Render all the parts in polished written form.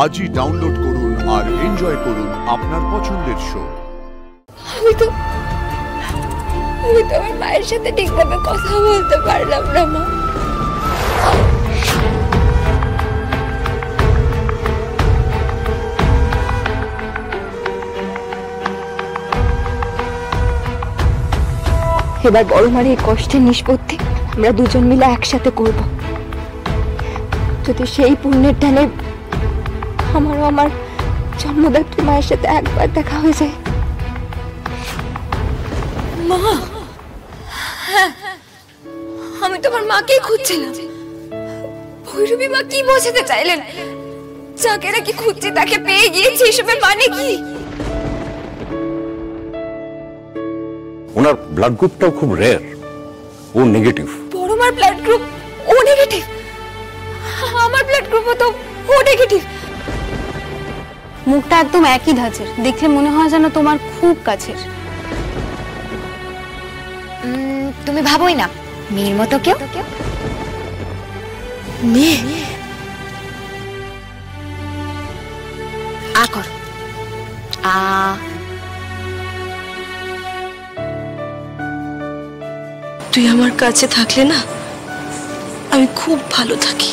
আজই ডাউনলোড করুন আর এনজয় করুন আপনার পছন্দের শো। আমি তো আমার মায়ের সাথে ঠিকভাবে কথা বলতে পারলাম না মা। এবার বড় মার এই কষ্টের নিষ্পত্তি আমরা দুজন মিলে একসাথে করব। যদি সেই পুণ্যের টানে আমারও আমার জন্মদাত্রী মায়ের সাথে একবার দেখা হয়ে যায়। মা, আমি তোমার মাকেই খুঁজছিলাম। ভৈরবী মা কি বোঝাতে চাইলেন? যাকে নাকি খুঁজছি তাকে পেয়ে গিয়েছি, এসবের মানে কি? ওনার ব্লাড গ্রুপটাও খুব রেয়ার, ও নেগেটিভ। বড় মার ব্লাড গ্রুপ ও নেগেটিভ, আমার ব্লাড গ্রুপও তো ও নেগেটিভ। মুখটা একদম একই ধাঁচের, দেখলে মনে হয় যেন তোমার খুব কাছের। তুমি ভাবোই না মেয়ের মতো কেউ মেয়ে। আ কর, আ। তুই আমার কাছে থাকলে না আমি খুব ভালো থাকি।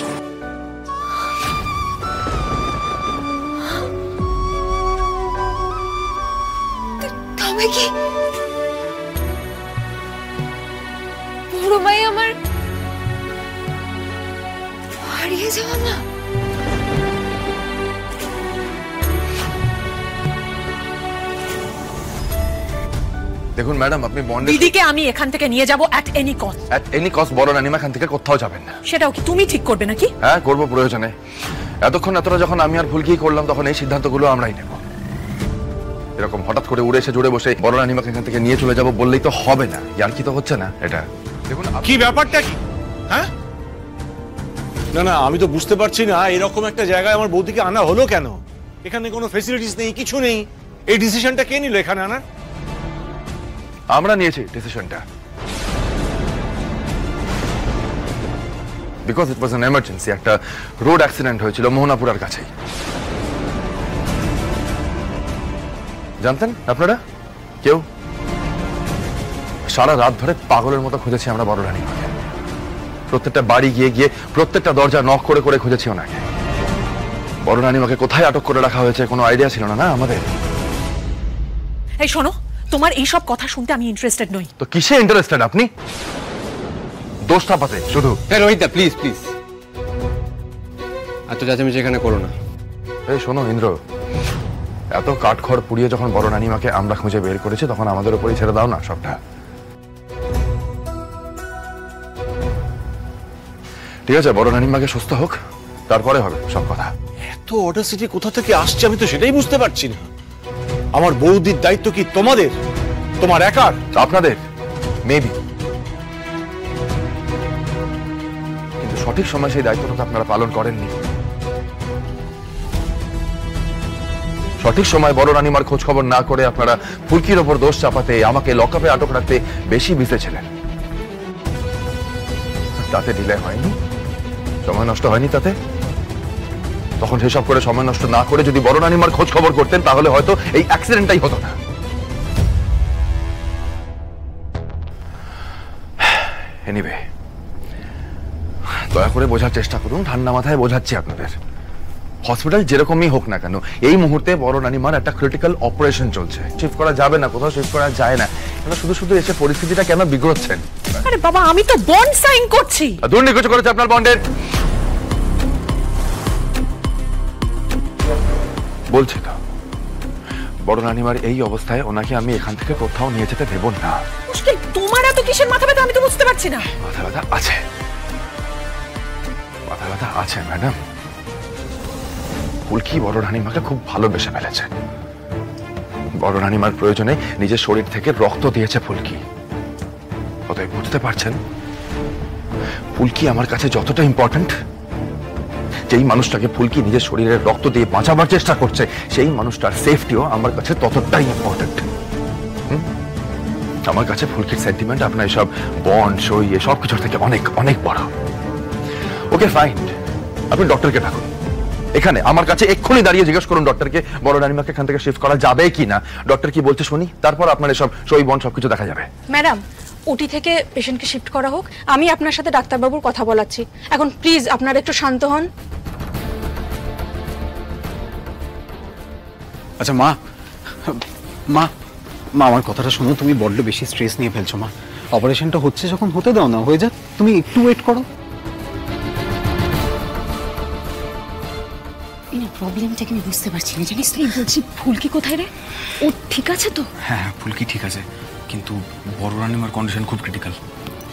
তবে কি বড় মাই আমার হারিয়ে যাওয়া না? দেখুন ম্যাডাম, আপনি বন্ডে দিদিকে আমি এখান থেকে নিয়ে যাব at any cost. At any cost বড় রানিমা এখান থেকে কোথাও যাবেন না। সেটাও কি তুমি ঠিক করবে নাকি? হ্যাঁ, করবো প্রয়োজনে। এতক্ষণ এতটা যখন আমি আর ভুল কি করলাম, তখন এই সিদ্ধান্তগুলো আমরাই নেব। এরকম হঠাৎ করে উড়ে এসে জুড়ে বসে বড় রানিমাকে এখান থেকে নিয়ে চলে যাব বললেই তো হবে না। আর কি তো হচ্ছে না এটা। দেখুন কি ব্যাপারটা কি? হ্যাঁ, না না, আমি তো বুঝতে পারছি না এরকম একটা জায়গায় আমার বৌদিকে আনা হলো কেন? এখানে কোনো ফ্যাসিলিটিস নেই, কিছু নেই। এই ডিসিশনটা কে নিল এখানে আনার? আমরা নিয়েছি ডিসিশনটা, because it was an emergency. একটা রোড অ্যাক্সিডেন্ট হয়েছিল মোহনাপুরার কাছেই। জানতেন আপনারা কেউ? সারা রাত ধরে পাগলের মতো খুঁজেছি আমরা বড় রানিমাকে। প্রত্যেকটা বাড়ি গিয়ে গিয়ে প্রত্যেকটা দরজা নক করে করে খুঁজেছি ওনাকে। বড় রানিমাকে কোথায় আটক করে রাখা হয়েছে কোনো আইডিয়া ছিল না না আমাদের। এই শোনো, তোমার এই সব কথা শুনতে আমি ইন্টারেস্টেড নই। তো কিসে ইন্টারেস্টেড আপনি? দোষটা পাতে শুধু। হ্যাঁ রোহিত দা, প্লিজ প্লিজ এত চেঁচামেচি এখানে করো না। এই শোনো ইন্দ্র, এত কাঠখড় পুড়িয়ে যখন বড় রানিমাকে আমরা খুঁজে বের করেছি, তখন আমাদের উপরই ছেড়ে দাও না সবটা। ঠিক আছে, বড় রানিমাকে সুস্থ হোক, তারপরে হবে সব কথা। এত অডাসিটি কোথা থেকে আসছে আমি তো সেটাই বুঝতে পারছি না। আমার বৌদির দায়িত্ব কি তোমাদের, তোমার একার? আপনাদের মেবি, কিন্তু সঠিক সময় সেই দায়িত্বটা আপনারা পালন করেননি। সঠিক সময় বড় রানিমার খোঁজ খবর না করে আপনারা ফুলকির ওপর দোষ চাপাতে, আমাকে লকআপে আটক রাখতে বেশি বিসেছিলেন। তাতে ডিলে হয়নি, সময় নষ্ট হয়নি তাতে। তখন সেসব করে সময় নষ্ট না করে যদি বড় রানিমার খোঁজ খবর করতেন, তাহলে হয়তো এই অ্যাক্সিডেন্টটাই হতো না। এনিওয়ে, দয়া করে বোঝার চেষ্টা করুন, ঠান্ডা মাথায় বোঝাচ্ছি আপনাদের। হসপিটাল যেরকমই হোক না কেন, এই মুহূর্তে বড় রানিমার একটা ক্রিটিক্যাল অপারেশন চলছে। শিফট করা যাবে না, কোথাও শিফট করা যায় না। শুধু শুধু এসে পরিস্থিতিটা কেন বিগড়চ্ছেন? আরে বাবা, আমি তো বন্ড সাইন করছি। দুর্নীতি কিছু করেছে আপনার বন্ডের? বলছি তো, বড় রানিমার এই অবস্থায় ওনাকে আমি এখান থেকে কোথাও নিয়ে যেতে দেব না। মুশকিল তোমার এত কিসের মাথা ব্যথা আমি তো বুঝতে পারছি না। মাথা ব্যথা আছে, মাথা ব্যথা আছে ম্যাডাম। ফুলকি বড় রানিমাকে খুব ভালোবেসে ফেলেছে। বড় রানিমার প্রয়োজনে নিজের শরীর থেকে রক্ত দিয়েছে ফুলকি। অতএব বুঝতে পারছেন, ফুলকি আমার কাছে যতটা ইম্পর্টেন্ট, যেই মানুষটাকে ফুলকি নিজের শরীরের রক্ত দিয়ে বাঁচাবার চেষ্টা করছে, সেই মানুষটার সেফটিও আমার কাছে ততটাই ইম্পর্টেন্ট। আমার কাছে ফুলকির সেন্টিমেন্ট আপনার এসব বন্ড সই এসব কিছুর থেকে অনেক অনেক বড়। ওকে ফাইন, আপনি ডক্টরকে ডাকুন। এখানে আমার কাছে এক্ষুনি দাঁড়িয়ে জিজ্ঞেস করুন ডক্টরকে বড় রানীমাকে এখান থেকে শিফট করা যাবে কি না। ডক্টর কি বলছে শুনি, তারপর আপনার এসব সই বন সবকিছু দেখা যাবে। ম্যাডাম, ওটি থেকে পেশেন্টকে শিফট করা হোক, আমি আপনার সাথে ডাক্তারবাবুর কথা বলাচ্ছি। এখন প্লিজ আপনারা একটু শান্ত হন। আচ্ছা মা, মা মা আমার কথাটা শোনো, তুমি বড্ড বেশি স্ট্রেস নিয়ে ফেলছো মা। অপারেশনটা হচ্ছে যখন হতে দাও না, হয়ে যাক, তুমি একটু ওয়েট করো। প্রবলেমটাকে আমি বুঝতে পারছি না, জানিস তো? বলছি ফুলকি কোথায় রে? ও ঠিক আছে তো? হ্যাঁ ফুলকি ঠিক আছে, কিন্তু বড় রানীমার কন্ডিশন খুব ক্রিটিক্যাল।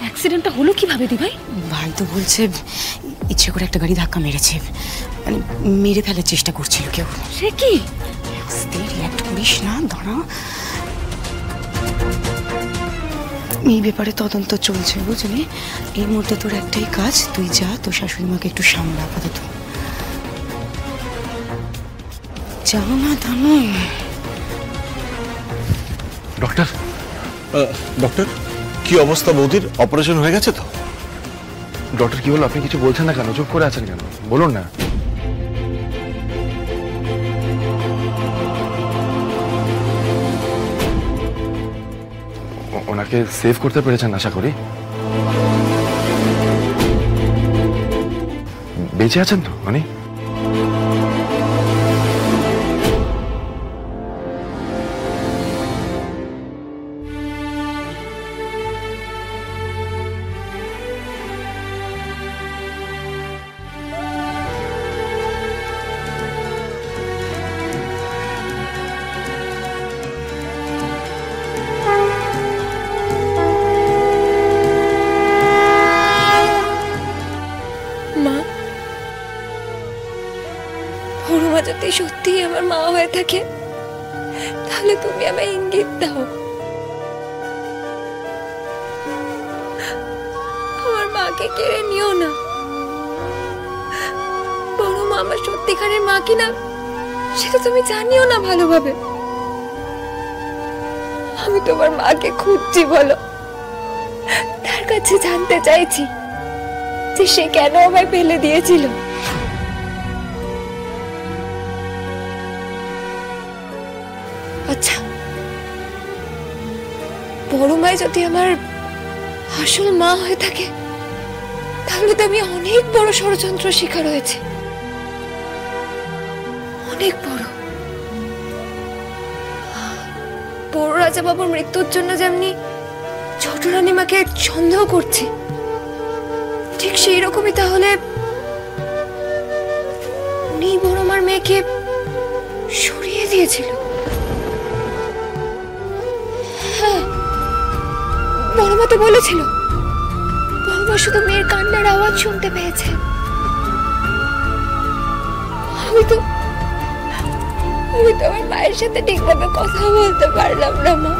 অ্যাক্সিডেন্টটা হলো কিভাবে দি ভাই? ভাই তো বলছে ইচ্ছে করে একটা গাড়ি ধাক্কা মেরেছে, মানে মেরে ফেলার চেষ্টা করছিল কেউ। সে কি? রিঅ্যাক্ট করিস না, দাঁড়া। এই ব্যাপারে তদন্ত চলছে বুঝলি। এই মুহূর্তে তোর একটাই কাজ, তুই যা, তোর শাশুড়ি মাকে একটু সামলা আপাতত। যাও না দানো। ডক্টর, ডক্টর কি অবস্থা বৌদির? অপারেশন হয়ে গেছে তো? ডক্টর কি হলো? আপনি কিছু বলছেন না কেন? চুপ করে আছেন কেন? বলুন না। ওনাকে সেভ করতে পেরেছেন আশা করি। বেঁচে আছেন তো উনি? বড়মা যদি সত্যি আমার মা হয়ে থাকে, তাহলে তুমি আমায় ইঙ্গিত দাও। আমার মাকে কেড়ে নিও না। বড়মা আমার সত্যিকারের মা কিনা সেটা তুমি জানিও না ভালোভাবে। আমি তোমার মাকে খুঁজছি, বলো। তার কাছে জানতে চাইছি যে সে কেন আমায় ফেলে দিয়েছিল। আচ্ছা, বড় মায় যদি আমার আসল মা হয়ে থাকে, তাহলে তো আমি অনেক বড় ষড়যন্ত্র শিকার হয়েছে, অনেক বড়। বড় রাজা বাবুর মৃত্যুর জন্য যেমনি ছোট রানীমাকে সন্দেহ করছে, ঠিক সেই রকমই তাহলে উনি বড় মার মেয়েকে সরিয়ে দিয়েছিল। বড়মা তো বলেছিল বড়মা শুধু মেয়ের কান্নার আওয়াজ শুনতে পেয়েছে। আমি তো আমার মায়ের সাথে ঠিকভাবে কথা বলতে পারলাম না মা।